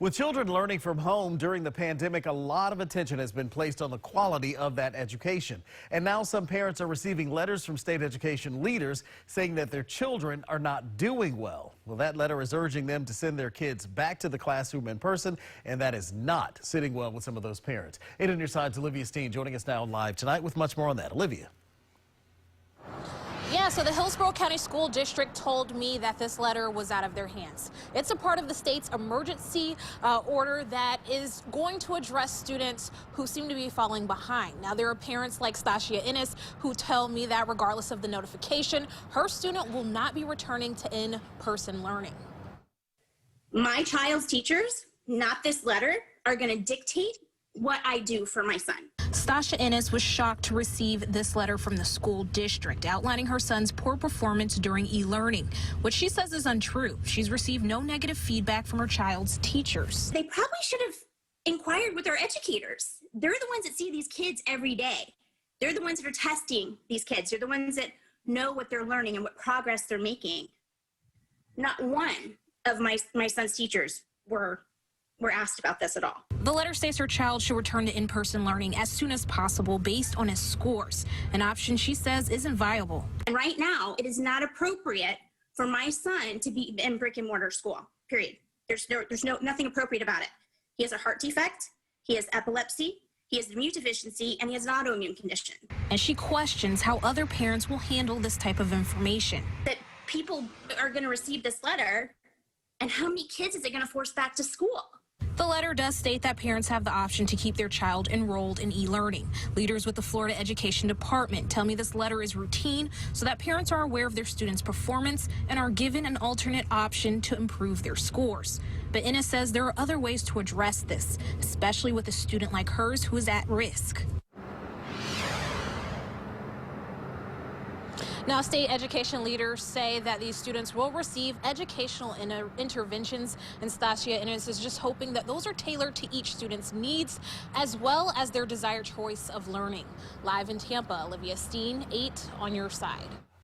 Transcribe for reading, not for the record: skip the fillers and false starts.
With children learning from home during the pandemic, a lot of attention has been placed on the quality of that education. And now some parents are receiving letters from state education leaders saying that their children are not doing well. Well, that letter is urging them to send their kids back to the classroom in person, and that is not sitting well with some of those parents. 8 on your side's Olivia Steen joining us now live tonight with much more on that. Olivia. Yeah, so the Hillsborough County School District told me that this letter was out of their hands. It's a part of the state's emergency order that is going to address students who seem to be falling behind. Now, there are parents like Stasia Innes who tell me that regardless of the notification, her student will not be returning to in-person learning. My child's teachers, not this letter, are going to dictate what I do for my son. Stasia Innes was shocked to receive this letter from the school district outlining her son's poor performance during e-learning, which she says is untrue. She's received no negative feedback from her child's teachers. They probably should have inquired with their educators. They're the ones that see these kids every day. They're the ones that are testing these kids. They're the ones that know what they're learning and what progress they're making. Not one of my son's teachers were asked about this at all. The letter states her child should return to in-person learning as soon as possible based on his scores, an option she says isn't viable. And right now, it is not appropriate for my son to be in brick and mortar school, period. There's nothing appropriate about it. He has a heart defect, he has epilepsy, he has immune deficiency, and he has an autoimmune condition. And she questions how other parents will handle this type of information. That people are going to receive this letter, and how many kids is it going to force back to school? The letter does state that parents have the option to keep their child enrolled in e-learning. Leaders with the Florida Education Department tell me this letter is routine so that parents are aware of their students' performance and are given an alternate option to improve their scores. But Innes says there are other ways to address this, especially with a student like hers who is at risk. Now, state education leaders say that these students will receive educational interventions, and Stasia Innes is just hoping that those are tailored to each student's needs as well as their desired choice of learning. Live in Tampa, Olivia Steen, 8 on your side.